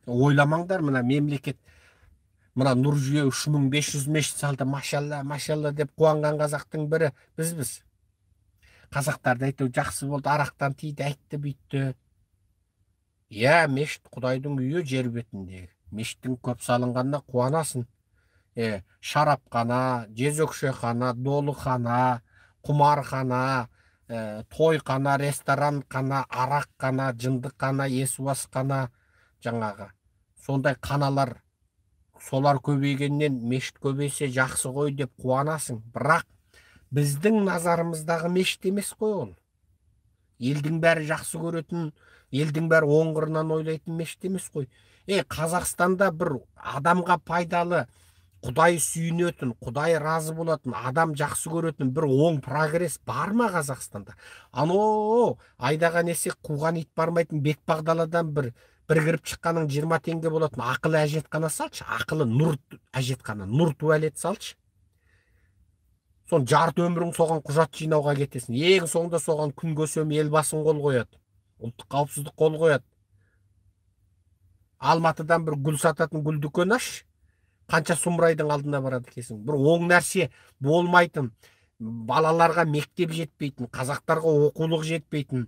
Ойламаңдар, мына мемлекет, мына нұр жүйе 3500 мешіт салды, машалла, машалла деп қуанған қазақтың бірі бізбіз. Қазақтарды айту жақсы болды, арақтан тиді, айтты, бүйтті. Мешіт Құдайдың үйі жер бетінде. Мешіттің көп салынғанына қуанасың. Шарапхана, жезөкшехана, долықхана, құмархана, тойхана, ресторанхана, арақхана, жындықхана, есуасхана, жаңағы. Сондай қаналар, солар көбейгеннен мешіт көбейсе жақсы ғой деп қуанасың. Бірақ біздің назарымыздағы мешіт емес қой ол. Елдің бәрі жақсы көретін, елдің бәрі оң қырынан ойлайтын мешіт емес қой. Қазақстанда бір адамға пайдалы, Құдай сүйінетін, Құдай разы болатын, адам жақсы көретін бір оң прогресс бар ма Қазақстанда? Айдаған есек қуған ит бармайтын бетпақдаладан бір кіріп шыққаның 20 теңге болатын ақылы әжетхана салшы, ақылы нұр әжетхана, нұр туалет салшы. Сон жарты өмірің соған құжат жинауға кетесің. Ең соңында соған күн көсем елбасын қол қояды. Ұлттық қауіпсіздік қол қояды. Алматыдан бір гүл сататын гүл дүкен аш, қанша сұмырайдың алдына барады кесің. Бір оң нәрсе болмайтын, балаларға мектеп жетпейтін, қазақтарға оқулық жетпейтін,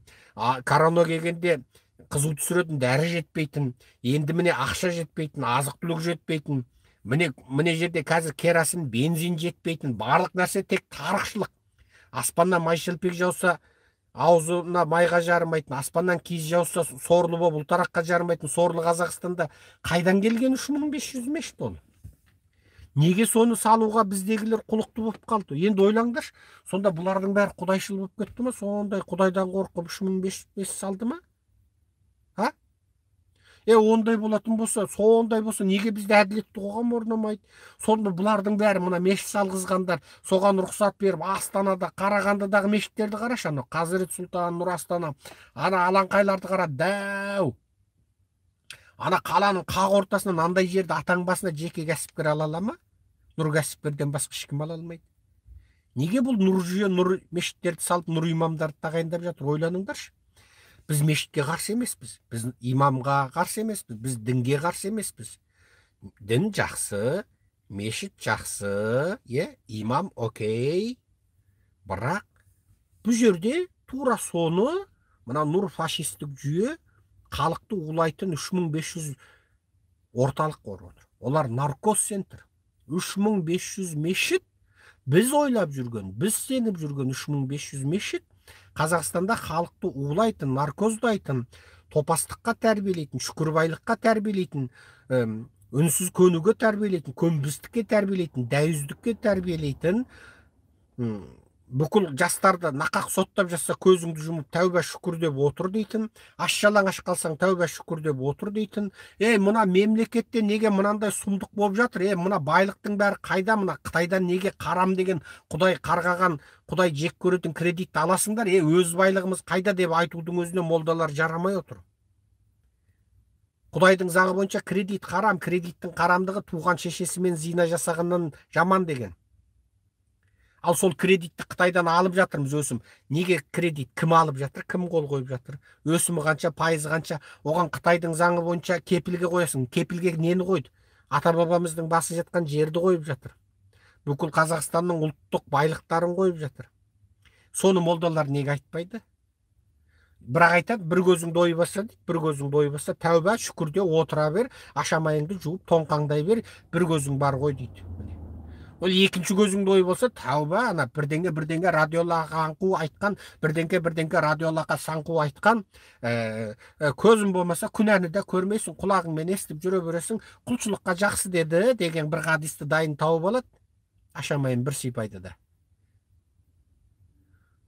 корона келгенде қызу түсіретін дәрі жетпейтін, енді міне ақша жетпейтін, азық-түлік жетпейтін, міне жерде қазір керосин, бензин жетпейтін, барлық нәрсе тек тарықшылық. Аспаннан май шелпек жауса, аузына майға жарымайтын, аспаннан киіз жауса, сорлы боп ұлтараққа жарымайтын сорлы Қазақстанда қайдан келген 3500 мешіт ол? Неге соны салуға біздегілер құлықты болып қалды? Енді ойлаңдаршы, сонда бұлардың бәрі құдайшыл болып кетті ма? Сондай құдайдан қорқып 3500 мешіт салды ма? Ондай болатын болса, сондай болса, неге бізде әділетті қоғам орнамайды? Сонда бұлардың бәрі мына мешіт салғызғандар, соған рұқсат беріп, Астанада, Қарағандыдағы мешіттерді қарашы, ана Қазірет Сұлтан, Нұр Астана, ана алаңқайларды қара, дәу. Ана қаланың қақ ортасынан андай жерді атаң басына жеке кәсіпкер ала ма? Нұр кәсіпкерден басқа ешкім ала алмайды. Неге бұл нұр жүйе, нұр мешіттерді салып, нұр имамдарды тағайындап жатыр? Ойланыңдаршы. Біз мешітке қарсы емеспіз, біз имамға қарсы емеспіз, біз дінге қарсы емеспіз. Дін жақсы, мешіт жақсы, имам окей. Бірақ бұл жерде тура соны, мына нұр фашистік жүйе, халықты улайтын 3500 орталық қор отыр. Олар наркоз центр. 3500 мешіт, біз ойлап жүрген, біз сеніп жүрген 3500 мешіт, Қазақстанда халықты улайтын, наркоздайтын, топастыққа тәрбиелейтін, шүкірбайлыққа тәрбиелейтін, үнсіз көнуге тәрбиелейтін, көнбістікке тәрбиелейтін, дәйіздікке тәрбиелейтін, бүкіл жастарды нақақ соттап жатса көзіңді жұмып тәуба шүкір деп отыр дейтін, аш-жалаңаш қалсаң тәуба шүкір деп отыр дейтін. Мына мемлекетте неге мынандай сұмдық болып жатыр? Мына байлықтың бәрі қайда? Мына Қытайдан неге қарам деген Құдай қарғаған, Құдай жек көретін кредит аласыңдар? Өз байлығымыз қайда деп айтудың өзіне молдалар жарамай отыр. Құдайдың заңы бойынша кредит қарам, кредиттің қарамдығы туған шешесімен зина жасағаннан жаман деген. Ал сол кредитті Қытайдан алып жатырмыз, өсім. Неге кредит? Кім алып жатыр? Кім қол қойып жатыр? Өсімі қанша, пайызы қанша? Оған Қытайдың заңы бойынша кепілге қоясың. Кепілге нені қойды? Ата-бабамыздың басы жатқан жерді қойып жатыр. Бүкіл Қазақстанның ұлттық байлықтарын қойып жатыр. Соны молдалар неге айтпайды? Бірақ айтады, бір көзіңді ойбаса дейді, бір көзіңді ойбаса, тәуба шүкірде отыра бер, ашамайыңды жуып тоңқаңдай бер, бір көзің бар ғой дейді. Ол екінші көзіңді ой болса, тәуба, ана бірдеңе радиолаға аңқу айтқан, бірдеңе радиолаға саңқу айтқан, көзің болмаса күнәні де көрмейсің, құлағыңмен естіп жүре бересің, құлшылыққа жақсы деді деген бір хадисті дайын тауып алады, ашамайын бір сипайды да.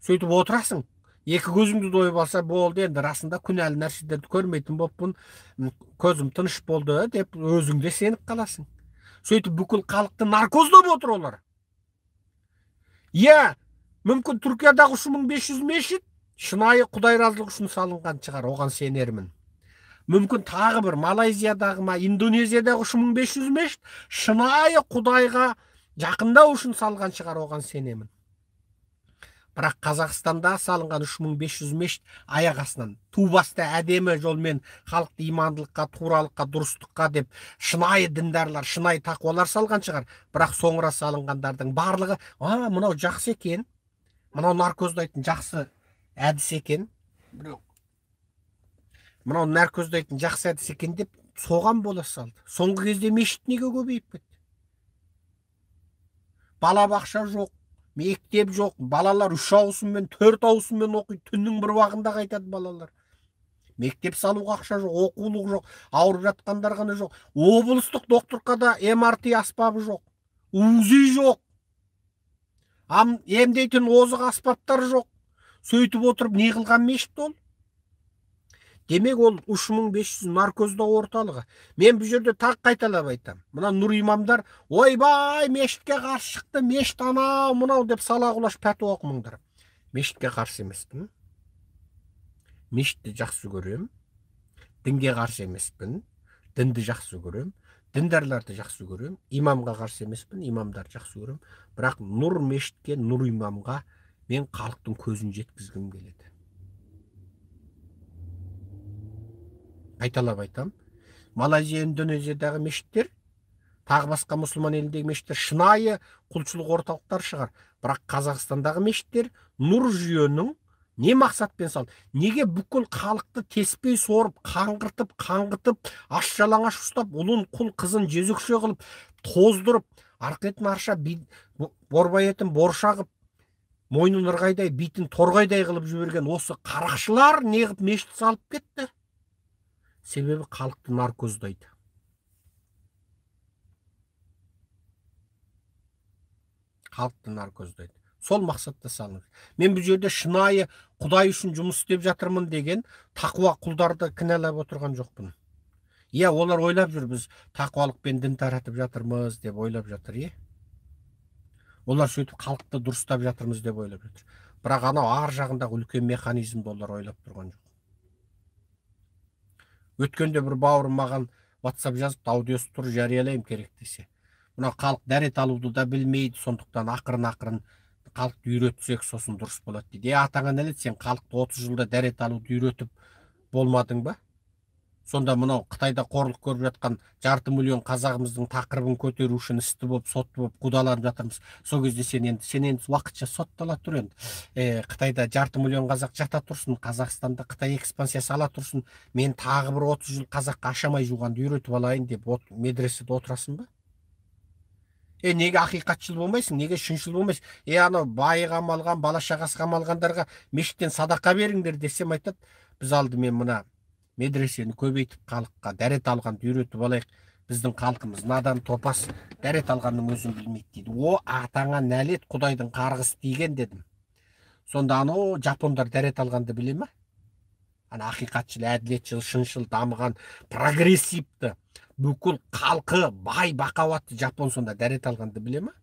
Сөйтіп отырасың, екі көзіңді ойып алса болды, енді расында күнәлі нәрселерді көрмейтін болыппын, көзім тыныш болды деп өзіңде сеніп қаласың. Сөйтіп бүкіл халықты наркоздап отыр олар. Мүмкін Түркиядағы 3500 мешіт шынайы Құдай разылығы үшін салынған шығар, оған сенермін. Мүмкін тағы бір Малайзиядағы ма, Индонезиядағы 3500 мешіт шынайы Құдайға жақындау үшін салған шығар, оған сенемін. Бірақ Қазақстанда салынған 3500 мешіт аяқ астынан ту баста әдемі жолмен халықты имандылыққа, туралыққа, дұрыстыққа деп шынайы діндарлар, шынайы тақуалар салған шығар. Бірақ соңыра салынғандардың барлығы, мынау жақсы екен, мынау наркоздайтын жақсы әдіс екен, мынау наркоздайтын жақсы әдіс екен деп соған бола салды. Соңғы кезде мешіт неге көбейіп кетті? Балабақша жоқ, мектеп жоқ, балалар 3 ауысыммен, 4 ауысыммен оқиды, түннің бір уағында қайтады балалар. Мектеп салуға ақша жоқ, оқулық жоқ, ауырып жатқандар ғана жоқ. Облыстық докторқада МРТ аспабы жоқ, УЗИ жоқ, емдейтін озық аспаптар жоқ. Сөйтіп отырып не қылған мешіт ол? Демек ол 3500 наркоздау орталығы. Мен бұл жерде тақ қайталап айтам. Мына нұр имамдар, ойбай, мешітке қарсы шықты, мешіт анау, мынау деп сала құлаш пәтуа оқымаңдар. Мешітке қарсы емеспін. Мешітті жақсы көрем. Дінге қарсы емеспін. Дінді жақсы көрем. Діндарларды жақсы көрем. Имамға қарсы емеспін. Имамдарды жақсы көрем. Бірақ нұр мешітке, нұр имамға мен халықтың көзін жеткізгім келеді. Қайталап айтам. Малайзия, Индонезиядағы мешіттер, тағы басқа мұсылман еліндегі мешіттер шынайы құлшылық орталықтар шығар. Бірақ Қазақстандағы мешіттер нұр жүйенің не мақсатпен салды? Неге бүкіл халықты теспей сорып, қаңғытып, аш жалаңаш ұстап, ұлын құл қызын жезөкше қылып, тоздырып, арқетін арша, борбай етін боршағып, мойнын ырғайдай, битін торғайдай қылып жіберген осы қарақшылар неғып мешіт салып кетті? Себебі халықты наркоздайды. Халықты наркоздайды. Сол мақсатта салынып. Мен бұл жерде шынайы Құдай үшін жұмыс істеп жатырмын деген тақуа құлдарды кінәлап отырған жоқпын. Олар ойлап жүр, біз тақуалықпен дін таратып жатырмыз деп ойлап жатыр. Олар сөйтіп халықты дұрыстап жатырмыз деп ойлап жатыр. Бірақ анау ар жағындағы үлкен механизмді олар ойлап тұрған жоқ. Өткенде бір бауырым маған WhatsApp жазып, аудиосы тұр, жариялайым керек десе. Мына халық дәрет алуды да білмейді, сондықтан ақырын халықты үйретсек, сосын дұрыс болады дейді. Атаңа нәлет, сен халықты 30 жылда дәрет алуды үйретіп болмадың ба? Сонда мынау Қытайда қорлық көріп жатқан 500 миллион қазағымыздың тақырыбын көтеру үшін істі болып, сотты болып қудаланып жатырмыз. Сол кезде сен енді уақытша соттала тұр енді. Қытайда 500 миллион қазақ жата тұрсын, Қазақстанда Қытай экспансиясы ала тұрсын, мен тағы бір 30 жыл қазаққа ашамай жуғанды үйретіп алайын деп медреседе отырасың ба? Неге ақиқатшыл болмайсың? Неге шыншыл болмайсың? Анау байыға малған, бала шағасыға малғандарға мешіттен садақа беріңдер десем айтады, біз алдымен мына медресені көбейтіп халыққа дәрет алғанды үйретіп алайық. Біздің халқымыз надан топас, дәрет алғанның өзін білмейді дейді. Атаңа нәлет, Құдайдың қарғысы тиген дедім. Сонда анау жапондар дәрет алғанды біле ме? Ақиқатшыл, әділетшіл, шыншыл, дамыған, прогрессивті, бүкіл халқы бай бақауатты жапон сонда дәрет алғанды біле ме?